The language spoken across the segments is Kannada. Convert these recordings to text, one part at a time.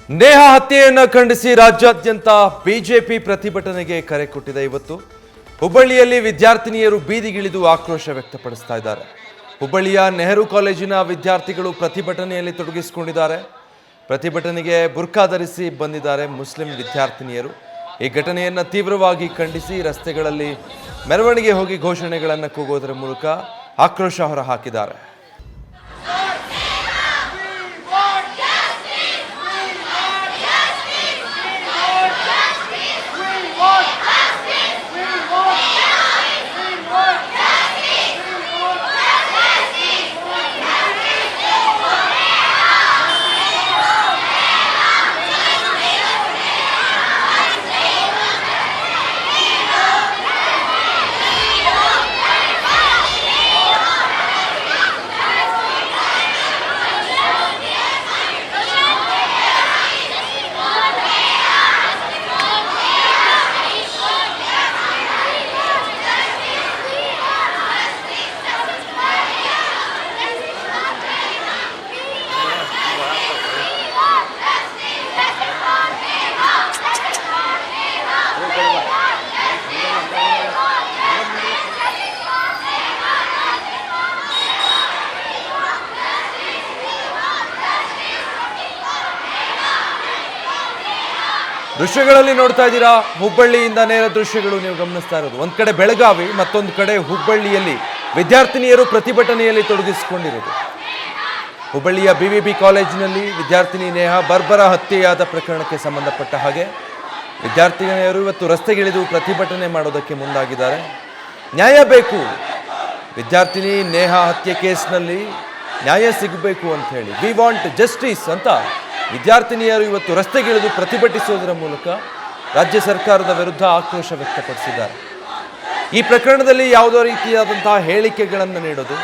ನೇಹಾ ಹತ್ಯೆಯನ್ನು ಖಂಡಿಸಿ ರಾಜ್ಯಾದ್ಯಂತ ಬಿಜೆಪಿ ಪ್ರತಿಭಟನೆಗೆ ಕರೆ ಕೊಟ್ಟಿದೆ. ಇವತ್ತು ಹುಬ್ಬಳ್ಳಿಯಲ್ಲಿ ವಿದ್ಯಾರ್ಥಿನಿಯರು ಬೀದಿಗಿಳಿದು ಆಕ್ರೋಶ ವ್ಯಕ್ತಪಡಿಸ್ತಾ ಇದ್ದಾರೆ. ಹುಬ್ಬಳ್ಳಿಯ ನೆಹರು ಕಾಲೇಜಿನ ವಿದ್ಯಾರ್ಥಿಗಳು ಪ್ರತಿಭಟನೆಯಲ್ಲಿ ತೊಡಗಿಸಿಕೊಂಡಿದ್ದಾರೆ. ಪ್ರತಿಭಟನೆಗೆ ಬುರ್ಖಾ ಧರಿಸಿ ಬಂದಿದ್ದಾರೆ ಮುಸ್ಲಿಂ ವಿದ್ಯಾರ್ಥಿನಿಯರು. ಈ ಘಟನೆಯನ್ನು ತೀವ್ರವಾಗಿ ಖಂಡಿಸಿ ರಸ್ತೆಗಳಲ್ಲಿ ಮೆರವಣಿಗೆ ಹೋಗಿ ಘೋಷಣೆಗಳನ್ನು ಕೂಗೋದರ ಮೂಲಕ ಆಕ್ರೋಶ ಹೊರಹಾಕಿದ್ದಾರೆ. ದೃಶ್ಯಗಳಲ್ಲಿ ನೋಡ್ತಾ ಇದ್ದೀರಾ, ಹುಬ್ಬಳ್ಳಿಯಿಂದ ನೇರ ದೃಶ್ಯಗಳು ನೀವು ಗಮನಿಸ್ತಾ ಇರೋದು. ಒಂದ್ ಕಡೆ ಬೆಳಗಾವಿ, ಮತ್ತೊಂದು ಕಡೆ ಹುಬ್ಬಳ್ಳಿಯಲ್ಲಿ ವಿದ್ಯಾರ್ಥಿನಿಯರು ಪ್ರತಿಭಟನೆಯಲ್ಲಿ ತೊಡಗಿಸಿಕೊಂಡಿರೋದು. ಹುಬ್ಬಳ್ಳಿಯ ಬಿವಿಬಿ ಕಾಲೇಜಿನಲ್ಲಿ ವಿದ್ಯಾರ್ಥಿನಿ ನೇಹಾ ಬರ್ಬರ ಹತ್ಯೆಯಾದ ಪ್ರಕರಣಕ್ಕೆ ಸಂಬಂಧಪಟ್ಟ ಹಾಗೆ ವಿದ್ಯಾರ್ಥಿನಿಯರು ಇವತ್ತು ರಸ್ತೆಗಿಳಿದು ಪ್ರತಿಭಟನೆ ಮಾಡೋದಕ್ಕೆ ಮುಂದಾಗಿದ್ದಾರೆ. ನ್ಯಾಯ ಬೇಕು, ವಿದ್ಯಾರ್ಥಿನಿ ನೇಹಾ ಹತ್ಯೆ ಕೇಸ್ನಲ್ಲಿ ನ್ಯಾಯ ಸಿಗಬೇಕು ಅಂತ ಹೇಳಿ, ವಿ ವಾಂಟ್ ಜಸ್ಟಿಸ್ ಅಂತ ವಿದ್ಯಾರ್ಥಿನಿಯರು ಇವತ್ತು ರಸ್ತೆಗಿಳಿದು ಪ್ರತಿಭಟಿಸುವುದರ ಮೂಲಕ ರಾಜ್ಯ ಸರ್ಕಾರದ ವಿರುದ್ಧ ಆಕ್ರೋಶ ವ್ಯಕ್ತಪಡಿಸಿದ್ದಾರೆ. ಈ ಪ್ರಕರಣದಲ್ಲಿ ಯಾವುದೋ ರೀತಿಯಾದಂತಹ ಹೇಳಿಕೆಗಳನ್ನು ನೀಡೋದು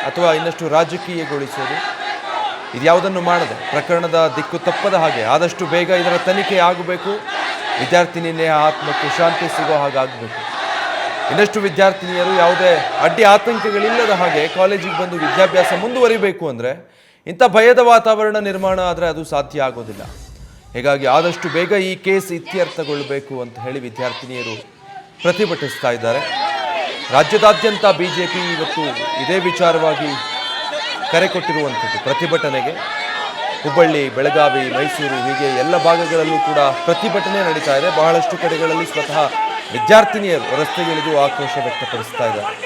ಅಥವಾ ಇನ್ನಷ್ಟು ರಾಜಕೀಯಗೊಳಿಸೋದು, ಇದ್ಯಾವುದನ್ನು ಮಾಡದೆ ಪ್ರಕರಣದ ದಿಕ್ಕು ತಪ್ಪದ ಹಾಗೆ ಆದಷ್ಟು ಬೇಗ ಇದರ ತನಿಖೆ ಆಗಬೇಕು. ವಿದ್ಯಾರ್ಥಿನಿ ನೇಹಾ ಆತ್ಮಕ್ಕೆ ಶಾಂತಿ ಸಿಗೋ ಹಾಗಾಗಬೇಕು. ಇನ್ನಷ್ಟು ವಿದ್ಯಾರ್ಥಿನಿಯರು ಯಾವುದೇ ಅಡ್ಡಿ ಆತಂಕಗಳಿಲ್ಲದ ಹಾಗೆ ಕಾಲೇಜಿಗೆ ಬಂದು ವಿದ್ಯಾಭ್ಯಾಸ ಮುಂದುವರಿಬೇಕು ಅಂದರೆ ಇಂಥ ಭಯದ ವಾತಾವರಣ ನಿರ್ಮಾಣ ಆದರೆ ಅದು ಸಾಧ್ಯ ಆಗೋದಿಲ್ಲ. ಹೀಗಾಗಿ ಆದಷ್ಟು ಬೇಗ ಈ ಕೇಸ್ ಇತ್ಯರ್ಥಗೊಳ್ಳಬೇಕು ಅಂತ ಹೇಳಿ ವಿದ್ಯಾರ್ಥಿನಿಯರು ಪ್ರತಿಭಟಿಸ್ತಾ ಇದ್ದಾರೆ. ರಾಜ್ಯದಾದ್ಯಂತ ಬಿಜೆಪಿ ಇವತ್ತು ಇದೇ ವಿಚಾರವಾಗಿ ಕರೆ ಕೊಟ್ಟಿರುವಂಥದ್ದು ಪ್ರತಿಭಟನೆಗೆ. ಹುಬ್ಬಳ್ಳಿ, ಬೆಳಗಾವಿ, ಮೈಸೂರು ಹೀಗೆ ಎಲ್ಲ ಭಾಗಗಳಲ್ಲೂ ಕೂಡ ಪ್ರತಿಭಟನೆ ನಡೀತಾ ಇದೆ. ಬಹಳಷ್ಟು ಕಡೆಗಳಲ್ಲಿ ಸ್ವತಃ ವಿದ್ಯಾರ್ಥಿನಿಯರು ರಸ್ತೆಗಿಳಿದು ಆಕ್ರೋಶ ವ್ಯಕ್ತಪಡಿಸ್ತಾ ಇದ್ದಾರೆ.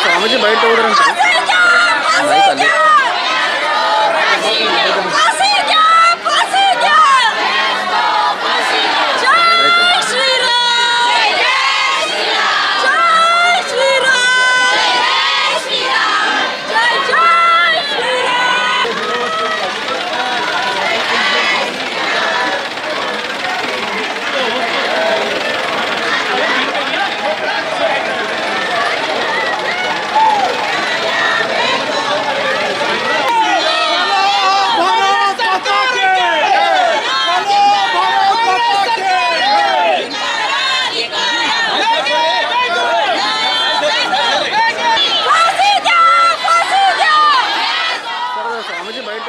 स्वामीजी बैठ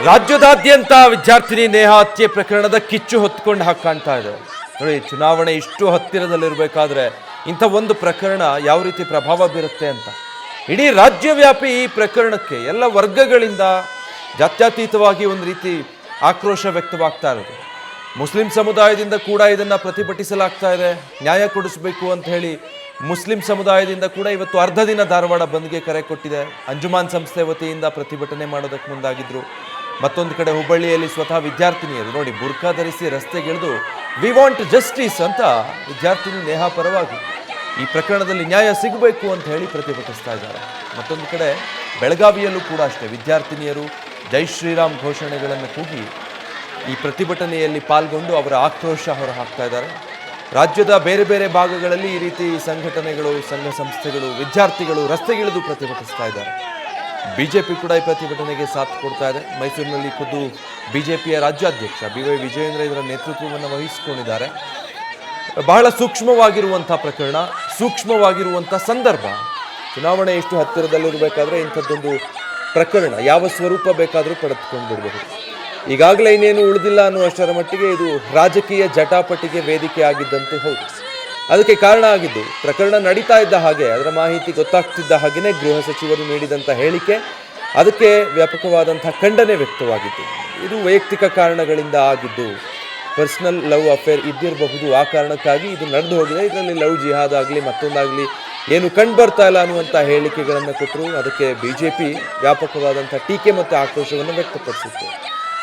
ರಾಜ್ಯದಾದ್ಯಂತ ವಿದ್ಯಾರ್ಥಿನಿ ನೇಹಾ ಹತ್ಯೆ ಪ್ರಕರಣದ ಕಿಚ್ಚು ಹೊತ್ಕೊಂಡು ಕಾಣ್ತಾ ಇದೆ. ನೋಡಿ, ಚುನಾವಣೆ ಇಷ್ಟು ಹತ್ತಿರದಲ್ಲಿರಬೇಕಾದ್ರೆ ಇಂಥ ಒಂದು ಪ್ರಕರಣ ಯಾವ ರೀತಿ ಪ್ರಭಾವ ಬೀರುತ್ತೆ ಅಂತ ಇಡೀ ರಾಜ್ಯವ್ಯಾಪಿ ಈ ಪ್ರಕರಣಕ್ಕೆ ಎಲ್ಲ ವರ್ಗಗಳಿಂದ ಜಾತ್ಯತೀತವಾಗಿ ಒಂದು ರೀತಿ ಆಕ್ರೋಶ ವ್ಯಕ್ತವಾಗ್ತಾ ಇರೋದು. ಮುಸ್ಲಿಂ ಸಮುದಾಯದಿಂದ ಕೂಡ ಇದನ್ನು ಪ್ರತಿಭಟಿಸಲಾಗ್ತಾ ಇದೆ. ನ್ಯಾಯ ಕೊಡಿಸಬೇಕು ಅಂತ ಹೇಳಿ ಮುಸ್ಲಿಂ ಸಮುದಾಯದಿಂದ ಕೂಡ ಇವತ್ತು ಅರ್ಧ ದಿನ ಧಾರವಾಡ ಬಂದ್ಗೆ ಕರೆ ಕೊಟ್ಟಿದೆ. ಅಂಜುಮಾನ್ ಸಂಸ್ಥೆ ವತಿಯಿಂದ ಪ್ರತಿಭಟನೆ ಮಾಡೋದಕ್ಕೆ ಮುಂದಾಗಿದ್ರು. ಮತ್ತೊಂದು ಕಡೆ ಹುಬ್ಬಳ್ಳಿಯಲ್ಲಿ ಸ್ವತಃ ವಿದ್ಯಾರ್ಥಿನಿಯರು ನೋಡಿ ಬುರ್ಖಾ ಧರಿಸಿ ರಸ್ತೆಗಿಳಿದು ವಿ ವಾಂಟ್ ಜಸ್ಟಿಸ್ ಅಂತ ವಿದ್ಯಾರ್ಥಿನಿ ನೇಹಾ ಪರವಾಗಿ ಈ ಪ್ರಕರಣದಲ್ಲಿ ನ್ಯಾಯ ಸಿಗಬೇಕು ಅಂತ ಹೇಳಿ ಪ್ರತಿಭಟಿಸ್ತಾ ಇದ್ದಾರೆ. ಮತ್ತೊಂದು ಕಡೆ ಬೆಳಗಾವಿಯಲ್ಲೂ ಕೂಡ ಅಷ್ಟೇ ವಿದ್ಯಾರ್ಥಿನಿಯರು ಜೈ ಶ್ರೀರಾಮ್ ಘೋಷಣೆಗಳನ್ನು ಕೂಗಿ ಈ ಪ್ರತಿಭಟನೆಯಲ್ಲಿ ಪಾಲ್ಗೊಂಡು ಅವರ ಆಕ್ರೋಶ ಹೊರಹಾಕ್ತಾ ಇದ್ದಾರೆ. ರಾಜ್ಯದ ಬೇರೆ ಬೇರೆ ಭಾಗಗಳಲ್ಲಿ ಈ ರೀತಿ ಸಂಘಟನೆಗಳು, ಸಂಘ ಸಂಸ್ಥೆಗಳು, ವಿದ್ಯಾರ್ಥಿಗಳು ರಸ್ತೆಗಿಳಿದು ಪ್ರತಿಭಟಿಸ್ತಾ ಇದ್ದಾರೆ. ಬಿಜೆಪಿ ಕೂಡ ಈ ಪ್ರತಿಭಟನೆಗೆ ಸಾಥ್ ಕೊಡ್ತಾ ಇದೆ. ಮೈಸೂರಿನಲ್ಲಿ ಖುದ್ದು ಬಿಜೆಪಿಯ ರಾಜ್ಯಾಧ್ಯಕ್ಷ BY ವಿಜಯೇಂದ್ರ ಇದರ ನೇತೃತ್ವವನ್ನು ವಹಿಸಿಕೊಂಡಿದ್ದಾರೆ. ಬಹಳ ಸೂಕ್ಷ್ಮವಾಗಿರುವಂಥ ಪ್ರಕರಣ, ಸೂಕ್ಷ್ಮವಾಗಿರುವಂಥ ಸಂದರ್ಭ. ಚುನಾವಣೆ ಎಷ್ಟು ಹತ್ತಿರದಲ್ಲಿರಬೇಕಾದ್ರೆ ಇಂಥದ್ದೊಂದು ಪ್ರಕರಣ ಯಾವ ಸ್ವರೂಪ ಬೇಕಾದರೂ ಪಡೆದುಕೊಂಡು ಬಿಡಬಹುದು. ಈಗಾಗಲೇ ಇನ್ನೇನು ಉಳಿದಿಲ್ಲ ಅನ್ನುವಷ್ಟರ ಮಟ್ಟಿಗೆ ಇದು ರಾಜಕೀಯ ಜಟಾಪಟಿಗೆ ವೇದಿಕೆ ಆಗಿದ್ದಂತೂ ಹೌದು. ಅದಕ್ಕೆ ಕಾರಣ ಆಗಿದ್ದು ಪ್ರಕರಣ ನಡೀತಾ ಇದ್ದ ಹಾಗೆ, ಅದರ ಮಾಹಿತಿ ಗೊತ್ತಾಗ್ತಿದ್ದ ಹಾಗೆಯೇ ಗೃಹ ಸಚಿವರು ನೀಡಿದಂಥ ಹೇಳಿಕೆ, ಅದಕ್ಕೆ ವ್ಯಾಪಕವಾದಂಥ ಖಂಡನೆ ವ್ಯಕ್ತವಾಗಿತ್ತು. ಇದು ವೈಯಕ್ತಿಕ ಕಾರಣಗಳಿಂದ ಆಗಿದ್ದು, ಪರ್ಸನಲ್ ಲವ್ ಅಫೇರ್ ಇದ್ದಿರಬಹುದು. ಆ ಕಾರಣಕ್ಕಾಗಿ ಇದು ನಡೆದು ಹೋಗಿದೆ. ಇದರಲ್ಲಿ ಲವ್ ಜಿಹಾದ್ ಆಗಲಿ ಮತ್ತೊಂದಾಗಲಿ ಏನು ಕಂಡು ಬರ್ತಾ ಇಲ್ಲ ಅನ್ನುವಂಥ ಹೇಳಿಕೆಗಳನ್ನು ಕೊಟ್ಟರು. ಅದಕ್ಕೆ BJP ವ್ಯಾಪಕವಾದಂಥ ಟೀಕೆ ಮತ್ತು ಆಕ್ರೋಶವನ್ನು ವ್ಯಕ್ತಪಡಿಸಿತ್ತು.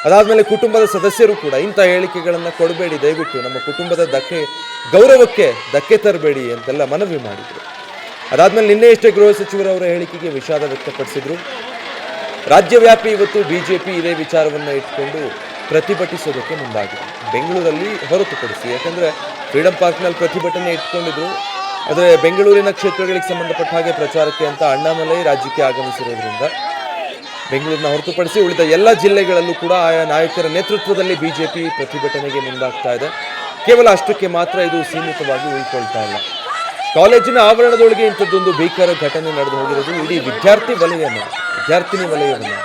ಅದಾದಮೇಲೆ ಕುಟುಂಬದ ಸದಸ್ಯರು ಕೂಡ ಇಂಥ ಹೇಳಿಕೆಗಳನ್ನು ಕೊಡಬೇಡಿ, ದಯವಿಟ್ಟು ನಮ್ಮ ಕುಟುಂಬದ ಗೌರವಕ್ಕೆ ಧಕ್ಕೆ ತರಬೇಡಿ ಅಂತೆಲ್ಲ ಮನವಿ ಮಾಡಿದರು. ಅದಾದಮೇಲೆ ನಿನ್ನೆಯಷ್ಟೇ ಗೃಹ ಸಚಿವರವರ ಹೇಳಿಕೆಗೆ ವಿಷಾದ ವ್ಯಕ್ತಪಡಿಸಿದರು. ರಾಜ್ಯವ್ಯಾಪಿ ಇವತ್ತು BJP ಇದೇ ವಿಚಾರವನ್ನು ಇಟ್ಕೊಂಡು ಪ್ರತಿಭಟಿಸೋದಕ್ಕೆ ಮುಂದಾಗಿದೆ. ಬೆಂಗಳೂರಲ್ಲಿ ಹೊರತುಪಡಿಸಿ, ಯಾಕಂದರೆ ಫ್ರೀಡಂ ಪಾರ್ಕ್ನಲ್ಲಿ ಪ್ರತಿಭಟನೆ ಇಟ್ಕೊಂಡಿದ್ರು. ಆದರೆ ಬೆಂಗಳೂರಿನ ಕ್ಷೇತ್ರಗಳಿಗೆ ಸಂಬಂಧಪಟ್ಟ ಹಾಗೆ ಪ್ರಚಾರಕ್ಕೆ ಅಂತ ಅಣ್ಣಾಮಲೈ ರಾಜ್ಯಕ್ಕೆ ಆಗಮಿಸಿರೋದ್ರಿಂದ ಬೆಂಗಳೂರಿನ ಹೊರತುಪಡಿಸಿ ಉಳಿದ ಎಲ್ಲ ಜಿಲ್ಲೆಗಳಲ್ಲೂ ಕೂಡ ಆಯಾ ನಾಯಕರ ನೇತೃತ್ವದಲ್ಲಿ BJP ಪ್ರತಿಭಟನೆಗೆ ಮುಂದಾಗ್ತಾ ಇದೆ. ಕೇವಲ ಅಷ್ಟಕ್ಕೆ ಮಾತ್ರ ಇದು ಸೀಮಿತವಾಗಿ ಉಳ್ಕೊಳ್ತಾ ಇಲ್ಲ. ಕಾಲೇಜಿನ ಆವರಣದೊಳಗೆ ಇಂಥದ್ದೊಂದು ಭೀಕರ ಘಟನೆ ನಡೆದು ಹೋಗಿರೋದು ಇಡೀ ವಿದ್ಯಾರ್ಥಿನಿ ವಲಯವನ್ನು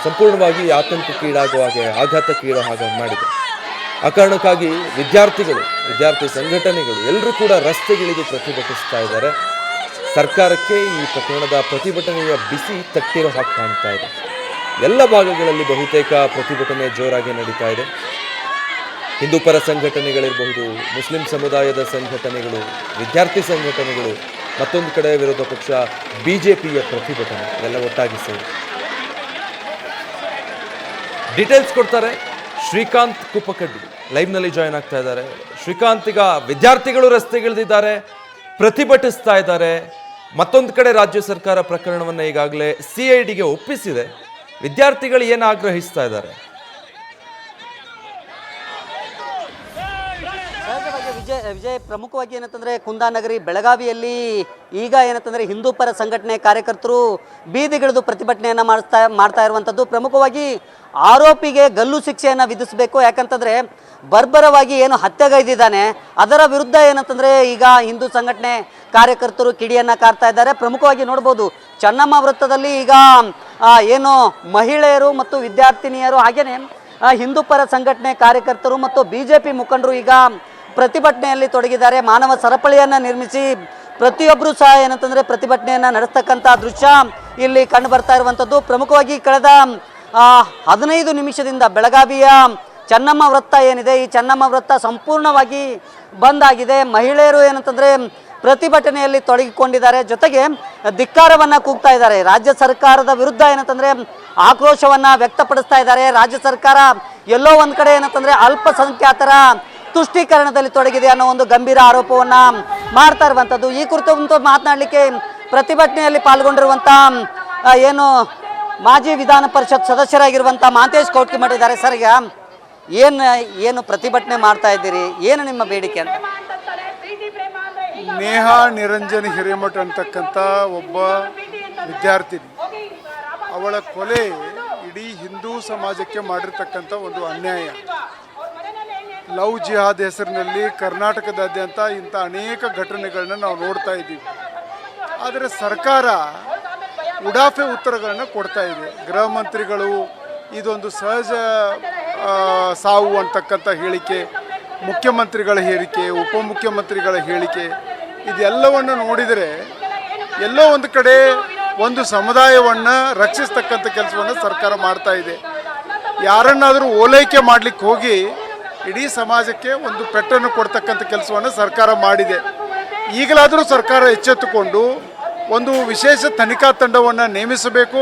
ಸಂಪೂರ್ಣವಾಗಿ ಆತಂಕಕ್ಕೀಡಾಗುವ ಹಾಗೆ, ಆಘಾತಕ್ಕೀಡೋ ಹಾಗೆ ಮಾಡಿದೆ. ಆ ಕಾರಣಕ್ಕಾಗಿ ವಿದ್ಯಾರ್ಥಿ ಸಂಘಟನೆಗಳು ಎಲ್ಲರೂ ಕೂಡ ರಸ್ತೆಗಿಳಿದು ಪ್ರತಿಭಟಿಸ್ತಾ ಇದ್ದಾರೆ. ಸರ್ಕಾರಕ್ಕೆ ಈ ಪ್ರಕರಣದ ಪ್ರತಿಭಟನೆಯ ಬಿಸಿ ತಟ್ಟಿರೋ ಹಾಗೆ ಕಾಣ್ತಾ ಇದೆ. ಎಲ್ಲ ಭಾಗಗಳಲ್ಲಿ ಬಹುತೇಕ ಪ್ರತಿಭಟನೆ ಜೋರಾಗಿ ನಡೀತಾ ಇದೆ. ಹಿಂದೂ ಪರ ಸಂಘಟನೆಗಳಿರಬಹುದು, ಮುಸ್ಲಿಂ ಸಮುದಾಯದ ಸಂಘಟನೆಗಳು, ವಿದ್ಯಾರ್ಥಿ ಸಂಘಟನೆಗಳು, ಮತ್ತೊಂದು ಕಡೆ ವಿರೋಧ ಪಕ್ಷ BJPಯ ಪ್ರತಿಭಟನೆ ಎಲ್ಲ ಒಟ್ಟಾಗಿ ಸೇರಿ. ಡೀಟೇಲ್ಸ್ ಕೊಡ್ತಾರೆ ಶ್ರೀಕಾಂತ್ ಕುಪ್ಪಕಡ್ಡಿ, ಲೈವ್ನಲ್ಲಿ ಜಾಯ್ನ್ ಆಗ್ತಾ ಇದ್ದಾರೆ. ಶ್ರೀಕಾಂತ್, ಈಗ ವಿದ್ಯಾರ್ಥಿಗಳು ರಸ್ತೆಗಿಳಿದಿದ್ದಾರೆ, ಪ್ರತಿಭಟಿಸ್ತಾ ಇದ್ದಾರೆ. ಮತ್ತೊಂದು ಕಡೆ ರಾಜ್ಯ ಸರ್ಕಾರ ಪ್ರಕರಣವನ್ನು ಈಗಾಗಲೇ CIDಗೆ ಒಪ್ಪಿಸಿದೆ. ವಿದ್ಯಾರ್ಥಿಗಳು ಏನು ಆಗ್ರಹಿಸ್ತಾ ಇದ್ದಾರೆ? ವಿಜಯ್, ಪ್ರಮುಖವಾಗಿ ಏನಂತಂದರೆ ಕುಂದಾನಗರಿ ಬೆಳಗಾವಿಯಲ್ಲಿ ಈಗ ಏನಂತಂದರೆ ಹಿಂದೂ ಪರ ಸಂಘಟನೆ ಕಾರ್ಯಕರ್ತರು ಬೀದಿಗಿಳಿದು ಪ್ರತಿಭಟನೆಯನ್ನು ಮಾಡ್ತಾ ಇರುವಂಥದ್ದು. ಪ್ರಮುಖವಾಗಿ ಆರೋಪಿಗೆ ಗಲ್ಲು ಶಿಕ್ಷೆಯನ್ನು ವಿಧಿಸಬೇಕು. ಯಾಕಂತಂದರೆ ಬರ್ಬರವಾಗಿ ಏನು ಹತ್ಯೆಗೈದಿದ್ದಾನೆ ಅದರ ವಿರುದ್ಧ ಏನಂತಂದರೆ ಈಗ ಹಿಂದೂ ಸಂಘಟನೆ ಕಾರ್ಯಕರ್ತರು ಕಿಡಿಯನ್ನು ಕಾರ್ತಾ ಇದ್ದಾರೆ. ಪ್ರಮುಖವಾಗಿ ನೋಡ್ಬೋದು, ಚೆನ್ನಮ್ಮ ವೃತ್ತದಲ್ಲಿ ಈಗ ಏನು ಮಹಿಳೆಯರು ಮತ್ತು ವಿದ್ಯಾರ್ಥಿನಿಯರು ಹಾಗೆಯೇ ಹಿಂದೂ ಪರ ಸಂಘಟನೆ ಕಾರ್ಯಕರ್ತರು ಮತ್ತು BJP ಮುಖಂಡರು ಈಗ ಪ್ರತಿಭಟನೆಯಲ್ಲಿ ತೊಡಗಿದ್ದಾರೆ. ಮಾನವ ಸರಪಳಿಯನ್ನು ನಿರ್ಮಿಸಿ ಪ್ರತಿಯೊಬ್ಬರು ಸಹ ಏನಂತಂದರೆ ಪ್ರತಿಭಟನೆಯನ್ನು ನಡೆಸ್ತಕ್ಕಂಥ ದೃಶ್ಯ ಇಲ್ಲಿ ಕಂಡು ಬರ್ತಾ ಇರುವಂಥದ್ದು. ಪ್ರಮುಖವಾಗಿ ಕಳೆದ 15 ನಿಮಿಷದಿಂದ ಬೆಳಗಾವಿಯ ಚೆನ್ನಮ್ಮ ವೃತ್ತ ಏನಿದೆ, ಈ ಚೆನ್ನಮ್ಮ ವೃತ್ತ ಸಂಪೂರ್ಣವಾಗಿ ಬಂದ್ ಆಗಿದೆ. ಮಹಿಳೆಯರು ಏನಂತಂದರೆ ಪ್ರತಿಭಟನೆಯಲ್ಲಿ ತೊಡಗಿಕೊಂಡಿದ್ದಾರೆ. ಜೊತೆಗೆ ಧಿಕ್ಕಾರವನ್ನು ಕೂಗ್ತಾ ಇದ್ದಾರೆ. ರಾಜ್ಯ ಸರ್ಕಾರದ ವಿರುದ್ಧ ಏನಂತಂದರೆ ಆಕ್ರೋಶವನ್ನು ವ್ಯಕ್ತಪಡಿಸ್ತಾ ಇದ್ದಾರೆ. ರಾಜ್ಯ ಸರ್ಕಾರ ಎಲ್ಲೋ ಒಂದು ಕಡೆ ಏನಂತಂದರೆ ಅಲ್ಪಸಂಖ್ಯಾತರ ತುಷ್ಟೀಕರಣದಲ್ಲಿ ತೊಡಗಿದೆ ಅನ್ನೋ ಒಂದು ಗಂಭೀರ ಆರೋಪವನ್ನು ಮಾಡ್ತಾ ಇರುವಂಥದ್ದು. ಈ ಕುರಿತು ಮಾತನಾಡಲಿಕ್ಕೆ ಪ್ರತಿಭಟನೆಯಲ್ಲಿ ಪಾಲ್ಗೊಂಡಿರುವಂಥ ಏನು ಮಾಜಿ ವಿಧಾನ ಪರಿಷತ್ ಸದಸ್ಯರಾಗಿರುವಂಥ ಮಹಂತೇಶ್ ಕೌಟ್ಕಿಮಠ ಇದ್ದಾರೆ. ಸರ್, ಈಗ ಏನು ಪ್ರತಿಭಟನೆ ಮಾಡ್ತಾ ಇದ್ದೀರಿ, ಏನು ನಿಮ್ಮ ಬೇಡಿಕೆ ಅಂತ? ನೇಹಾ ನಿರಂಜನ್ ಹಿರೇಮಠ ಅಂತಕ್ಕಂಥ ಒಬ್ಬ ವಿದ್ಯಾರ್ಥಿನಿ, ಅವಳ ಕೊಲೆ ಇಡೀ ಹಿಂದೂ ಸಮಾಜಕ್ಕೆ ಮಾಡಿರ್ತಕ್ಕಂಥ ಒಂದು ಅನ್ಯಾಯ. ಲವ್ ಜಿಹಾದ್ ಹೆಸರಿನಲ್ಲಿ ಕರ್ನಾಟಕದಾದ್ಯಂತ ಇಂಥ ಅನೇಕ ಘಟನೆಗಳನ್ನ ನಾವು ನೋಡ್ತಾ ಇದ್ದೀವಿ. ಆದರೆ ಸರ್ಕಾರ ಉಡಾಫೆ ಉತ್ತರಗಳನ್ನು ಕೊಡ್ತಾ ಇದೆ. ಗೃಹ ಮಂತ್ರಿಗಳು ಇದೊಂದು ಸಹಜ ಸಾವು ಅಂತಕ್ಕಂಥ ಹೇಳಿಕೆ, ಮುಖ್ಯಮಂತ್ರಿಗಳ ಹೇಳಿಕೆ, ಉಪಮುಖ್ಯಮಂತ್ರಿಗಳ ಹೇಳಿಕೆ, ಇದೆಲ್ಲವನ್ನು ನೋಡಿದರೆ ಎಲ್ಲೋ ಒಂದು ಕಡೆ ಒಂದು ಸಮುದಾಯವನ್ನು ರಕ್ಷಿಸ್ತಕ್ಕಂಥ ಕೆಲಸವನ್ನು ಸರ್ಕಾರ ಮಾಡ್ತಾ ಇದೆ. ಯಾರನ್ನಾದರೂ ಓಲೈಕೆ ಮಾಡಲಿಕ್ಕೆ ಹೋಗಿ ಇಡೀ ಸಮಾಜಕ್ಕೆ ಒಂದು ಪೆಟ್ಟನ್ನು ಕೊಡ್ತಕ್ಕಂಥ ಕೆಲಸವನ್ನು ಸರ್ಕಾರ ಮಾಡಿದೆ. ಈಗಲಾದರೂ ಸರ್ಕಾರ ಎಚ್ಚೆತ್ತುಕೊಂಡು ಒಂದು ವಿಶೇಷ ತನಿಖಾ ತಂಡವನ್ನು ನೇಮಿಸಬೇಕು.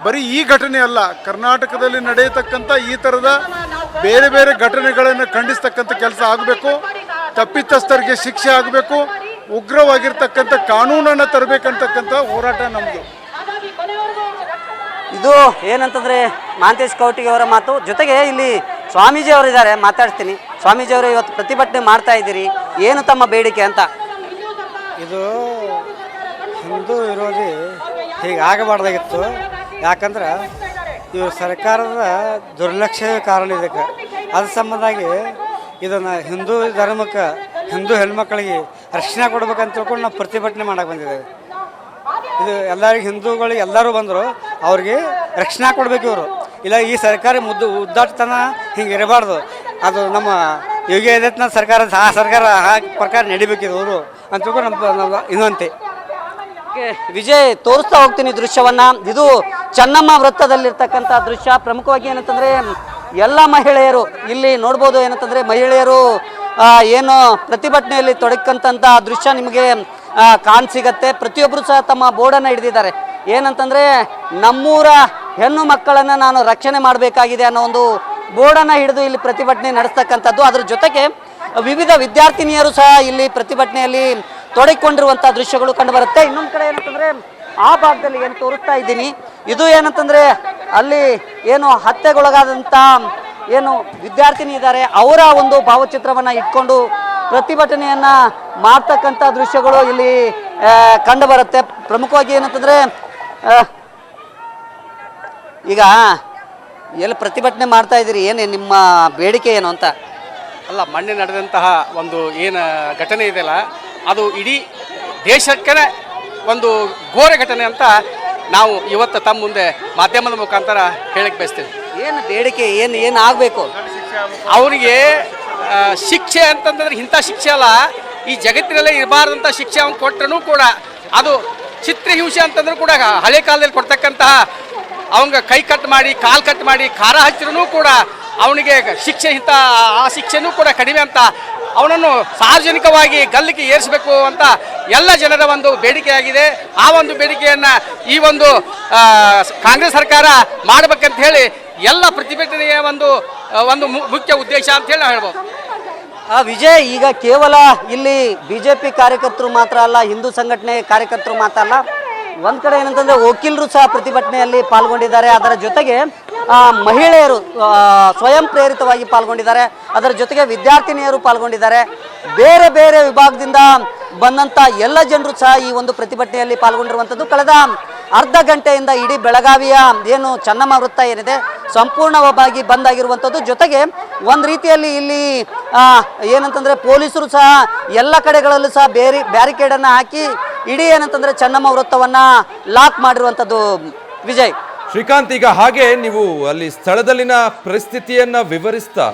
ಬರೀ ಈ ಘಟನೆ ಅಲ್ಲ, ಕರ್ನಾಟಕದಲ್ಲಿ ನಡೆಯತಕ್ಕಂಥ ಈ ಥರದ ಬೇರೆ ಬೇರೆ ಘಟನೆಗಳನ್ನು ಖಂಡಿಸ್ತಕ್ಕಂಥ ಕೆಲಸ ಆಗಬೇಕು. ತಪ್ಪಿತಸ್ಥರಿಗೆ ಶಿಕ್ಷೆ ಆಗಬೇಕು. ಉಗ್ರವಾಗಿರ್ತಕ್ಕಂಥ ಕಾನೂನನ್ನು ತರಬೇಕಂತಕ್ಕಂಥ ಹೋರಾಟ ನಮ್ಮದು. ಇದು ಏನಂತಂದರೆ ಮಹಂತೇಶ್ ಕೌಟಿಗೆ ಅವರ ಮಾತು. ಜೊತೆಗೆ ಇಲ್ಲಿ ಸ್ವಾಮೀಜಿ ಅವರಿದ್ದಾರೆ, ಮಾತಾಡ್ತೀನಿ. ಸ್ವಾಮೀಜಿ ಅವರು ಇವತ್ತು ಪ್ರತಿಭಟನೆ ಮಾಡ್ತಾ ಇದ್ದೀರಿ, ಏನು ತಮ್ಮ ಬೇಡಿಕೆ ಅಂತ? ಇದು ಹಿಂದೂ ವಿರೋಧಿ ಹೀಗಾಗಬಾರ್ದಾಗಿತ್ತು. ಯಾಕಂದ್ರೆ ಇವರು ಸರ್ಕಾರದ ದುರ್ಲಕ್ಷ್ಯ ಕಾರಣ ಇದಕ್ಕೆ. ಅದ್ರ ಸಂಬಂಧಾಗಿ ಇದನ್ನು ಹಿಂದೂ ಧರ್ಮಕ್ಕೆ ಹಿಂದೂ ಹೆಣ್ಮಕ್ಳಿಗೆ ರಕ್ಷಣೆ ಕೊಡ್ಬೇಕಂತ ತಿಳ್ಕೊಂಡು ನಾವು ಪ್ರತಿಭಟನೆ ಮಾಡಕ್ಕೆ ಬಂದಿದ್ದೇವೆ. ಇದು ಎಲ್ಲರಿಗೂ ಹಿಂದೂಗಳಿಗೆ ಎಲ್ಲರೂ ಬಂದರು ಅವ್ರಿಗೆ ರಕ್ಷಣೆ ಕೊಡಬೇಕು ಇವರು. ಇಲ್ಲ ಈ ಸರ್ಕಾರ ಉದ್ದಾಟತನ ಹಿಂಗೆ ಇರಬಾರ್ದು. ಅದು ನಮ್ಮ ಯೋಗಿ ಆದಿತ್ಯನಾಥ್ ಸರ್ಕಾರ ಆ ಸರ್ಕಾರ ಆ ಪ್ರಕಾರ ನಡಿಬೇಕಿದೆ ಅವರು ಅಂತ ತಿಳ್ಕೊಂಡು ನಮ್ಮ ಇನ್ನೊಂತೆ. ವಿಜಯ್, ತೋರಿಸ್ತಾ ಹೋಗ್ತೀನಿ ದೃಶ್ಯವನ್ನ. ಇದು ಚೆನ್ನಮ್ಮ ವೃತ್ತದಲ್ಲಿರ್ತಕ್ಕಂಥ ದೃಶ್ಯ. ಪ್ರಮುಖವಾಗಿ ಏನಂತಂದ್ರೆ ಎಲ್ಲ ಮಹಿಳೆಯರು ಇಲ್ಲಿ ನೋಡ್ಬೋದು. ಏನಂತಂದ್ರೆ ಮಹಿಳೆಯರು ಏನು ಪ್ರತಿಭಟನೆಯಲ್ಲಿ ತೊಡಕಂತ ದೃಶ್ಯ ನಿಮಗೆ ಕಾಣಸಿಗತ್ತೆ. ಪ್ರತಿಯೊಬ್ಬರು ಸಹ ತಮ್ಮ ಬೋರ್ಡನ್ನು ಹಿಡಿದಿದ್ದಾರೆ. ಏನಂತಂದ್ರೆ ನಮ್ಮೂರ ಹೆಣ್ಣು ಮಕ್ಕಳನ್ನು ನಾನು ರಕ್ಷಣೆ ಮಾಡಬೇಕಾಗಿದೆ ಅನ್ನೋ ಒಂದು ಬೋರ್ಡನ್ನು ಹಿಡಿದು ಇಲ್ಲಿ ಪ್ರತಿಭಟನೆ ನಡೆಸ್ತಕ್ಕಂಥದ್ದು. ಅದ್ರ ಜೊತೆಗೆ ವಿವಿಧ ವಿದ್ಯಾರ್ಥಿನಿಯರು ಸಹ ಇಲ್ಲಿ ಪ್ರತಿಭಟನೆಯಲ್ಲಿ ತೊಡಗಿಕೊಂಡಿರುವಂಥ ದೃಶ್ಯಗಳು ಕಂಡು ಬರುತ್ತೆ. ಇನ್ನೊಂದು ಕಡೆ ಏನಂತಂದ್ರೆ ಆ ಭಾಗದಲ್ಲಿ ಏನು ತೋರಿಸ್ತಾ ಇದ್ದೀನಿ, ಇದು ಏನಂತಂದ್ರೆ ಅಲ್ಲಿ ಏನು ಹತ್ಯೆಗೊಳಗಾದಂಥ ಏನು ವಿದ್ಯಾರ್ಥಿನಿ ಇದ್ದಾರೆ ಅವರ ಒಂದು ಭಾವಚಿತ್ರವನ್ನು ಇಟ್ಕೊಂಡು ಪ್ರತಿಭಟನೆಯನ್ನ ಮಾಡ್ತಕ್ಕಂಥ ದೃಶ್ಯಗಳು ಇಲ್ಲಿ ಕಂಡು ಬರುತ್ತೆ. ಪ್ರಮುಖವಾಗಿ ಏನಂತಂದ್ರೆ ಈಗ ಎಲ್ಲಿ ಪ್ರತಿಭಟನೆ ಮಾಡ್ತಾ ಇದ್ದೀರಿ, ಏನು ನಿಮ್ಮ ಬೇಡಿಕೆ ಏನು ಅಂತ? ಅಲ್ಲ, ಮೊನ್ನೆ ನಡೆದಂತಹ ಒಂದು ಏನು ಘಟನೆ ಇದೆಯಲ್ಲ, ಅದು ಇಡೀ ದೇಶಕ್ಕೆ ಒಂದು ಘೋರ ಘಟನೆ ಅಂತ ನಾವು ಇವತ್ತು ತಮ್ಮ ಮುಂದೆ ಮಾಧ್ಯಮದ ಮುಖಾಂತರ ಹೇಳಕ್ಕೆ ಬಯಸ್ತೀವಿ. ಏನು ಬೇಡಿಕೆ, ಏನು ಆಗಬೇಕು ಅವರಿಗೆ? ಶಿಕ್ಷೆ ಅಂತಂದ್ರೆ ಇಂಥ ಶಿಕ್ಷೆ ಅಲ್ಲ, ಈ ಜಗತ್ತಿನಲ್ಲೇ ಇರಬಾರ್ದಂಥ ಶಿಕ್ಷೆ ಅವ್ನು ಕೊಟ್ಟರೂ ಕೂಡ ಅದು ಚಿತ್ರಹಿಂಸೆ ಅಂತಂದ್ರೂ ಕೂಡ ಹಳೆ ಕಾಲದಲ್ಲಿ ಕೊಡ್ತಕ್ಕಂತಹ ಅವಂಗ ಕೈ ಕಟ್ ಮಾಡಿ ಕಾಲು ಕಟ್ ಮಾಡಿ ಖಾರ ಹಚ್ಚಿರೂ ಕೂಡ ಅವನಿಗೆ ಶಿಕ್ಷೆ ಇಂಥ ಆ ಶಿಕ್ಷೆನೂ ಕೂಡ ಕಡಿಮೆ ಅಂತ ಅವನನ್ನು ಸಾರ್ವಜನಿಕವಾಗಿ ಗಲ್ಲಿಗೆ ಏರಿಸಬೇಕು ಅಂತ ಎಲ್ಲ ಜನರ ಒಂದು ಬೇಡಿಕೆಯಾಗಿದೆ. ಆ ಒಂದು ಬೇಡಿಕೆಯನ್ನು ಈ ಒಂದು ಕಾಂಗ್ರೆಸ್ ಸರ್ಕಾರ ಮಾಡಬೇಕಂತ ಹೇಳಿ ಎಲ್ಲ ಪ್ರತಿಭಟನೆಯ ಒಂದು ಮುಖ್ಯ ಉದ್ದೇಶ ಅಂತ ಹೇಳಿ ನಾವು ಹೇಳ್ಬೋದು. ವಿಜಯ್, ಈಗ ಕೇವಲ ಇಲ್ಲಿ ಬಿಜೆಪಿ ಕಾರ್ಯಕರ್ತರು ಮಾತ್ರ ಅಲ್ಲ, ಹಿಂದೂ ಸಂಘಟನೆ ಕಾರ್ಯಕರ್ತರು ಮಾತ್ರ ಅಲ್ಲ, ಒಂದ್ ಕಡೆ ಏನಂತಂದ್ರೆ ವಕೀಲರು ಸಹ ಪ್ರತಿಭಟನೆಯಲ್ಲಿ ಪಾಲ್ಗೊಂಡಿದ್ದಾರೆ. ಅದರ ಜೊತೆಗೆ ಮಹಿಳೆಯರು ಸ್ವಯಂ ಪ್ರೇರಿತವಾಗಿ ಪಾಲ್ಗೊಂಡಿದ್ದಾರೆ. ಅದರ ಜೊತೆಗೆ ವಿದ್ಯಾರ್ಥಿನಿಯರು ಪಾಲ್ಗೊಂಡಿದ್ದಾರೆ. ಬೇರೆ ಬೇರೆ ವಿಭಾಗದಿಂದ ಬಂದಂಥ ಎಲ್ಲ ಜನರು ಸಹ ಈ ಒಂದು ಪ್ರತಿಭಟನೆಯಲ್ಲಿ ಪಾಲ್ಗೊಂಡಿರುವಂಥದ್ದು. ಕಳೆದ ಅರ್ಧ ಗಂಟೆಯಿಂದ ಇಡೀ ಬೆಳಗಾವಿಯ ಏನು ಚೆನ್ನಮ್ಮ ವೃತ್ತ ಏನಿದೆ ಸಂಪೂರ್ಣವಾಗಿ ಬಂದಾಗಿರುವಂಥದ್ದು. ಜೊತೆಗೆ ಒಂದು ರೀತಿಯಲ್ಲಿ ಇಲ್ಲಿ ಏನಂತಂದರೆ ಪೊಲೀಸರು ಸಹ ಎಲ್ಲ ಕಡೆಗಳಲ್ಲೂ ಸಹ ಬ್ಯಾರಿಕೇಡನ್ನು ಹಾಕಿ ಇಡೀ ಏನಂತಂದರೆ ಚೆನ್ನಮ್ಮ ವೃತ್ತವನ್ನು ಲಾಕ್ ಮಾಡಿರುವಂಥದ್ದು. ವಿಜಯ್, ಶ್ರೀಕಾಂತ್, ಈಗ ಹಾಗೆ ನೀವು ಅಲ್ಲಿ ಸ್ಥಳದಲ್ಲಿನ ಪರಿಸ್ಥಿತಿಯನ್ನ ವಿವರಿಸ್ತಾ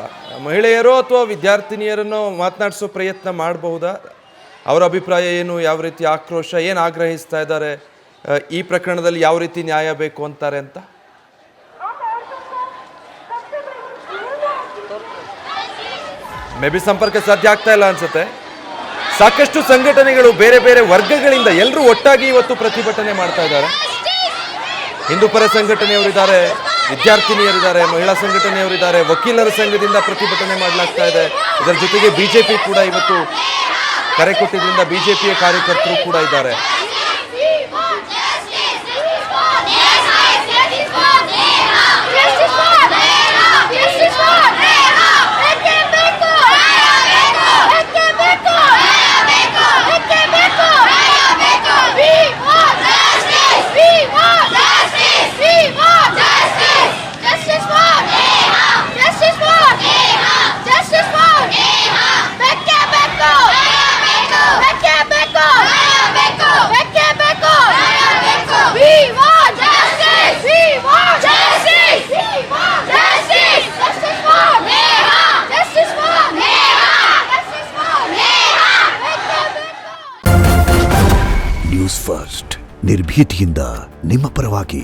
ಮಹಿಳೆಯರು ಅಥವಾ ವಿದ್ಯಾರ್ಥಿನಿಯರನ್ನು ಮಾತನಾಡಿಸೋ ಪ್ರಯತ್ನ ಮಾಡಬಹುದಾ? ಅವರ ಅಭಿಪ್ರಾಯ ಏನು, ಯಾವ ರೀತಿ ಆಕ್ರೋಶ, ಏನು ಆಗ್ರಹಿಸ್ತಾ ಇದ್ದಾರೆ, ಈ ಪ್ರಕರಣದಲ್ಲಿ ಯಾವ ರೀತಿ ನ್ಯಾಯ ಬೇಕು ಅಂತಾರೆ ಅಂತ? ಮೇ ಬಿ ಸಂಪರ್ಕ ಸಾಧ್ಯ ಆಗ್ತಾ ಇಲ್ಲ ಅನ್ಸುತ್ತೆ. ಸಾಕಷ್ಟು ಸಂಘಟನೆಗಳು ಬೇರೆ ಬೇರೆ ವರ್ಗಗಳಿಂದ ಎಲ್ಲರೂ ಒಟ್ಟಾಗಿ ಇವತ್ತು ಪ್ರತಿಭಟನೆ ಮಾಡ್ತಾ ಇದ್ದಾರೆ. ಹಿಂದೂ ಪರ ಸಂಘಟನೆಯವರಿದ್ದಾರೆ, ವಿದ್ಯಾರ್ಥಿನಿಯರಿದ್ದಾರೆ, ಮಹಿಳಾ ಸಂಘಟನೆಯವರಿದ್ದಾರೆ, ವಕೀಲರ ಸಂಘದಿಂದ ಪ್ರತಿಭಟನೆ ಮಾಡಲಾಗ್ತಾ ಇದೆ. ಇದರ ಜೊತೆಗೆ ಬಿಜೆಪಿ ಕೂಡ ಇವತ್ತು ಕರೆ ಕೊಟ್ಟಿದ್ದರಿಂದ ಬಿಜೆಪಿಯ ಕಾರ್ಯಕರ್ತರು ಕೂಡ ಇದ್ದಾರೆ. ನ್ಯೂಸ್ ಫಸ್ಟ್, ನಿರ್ಭೀತಿಯಿಂದ ನಿಮ್ಮ ಪರವಾಗಿ.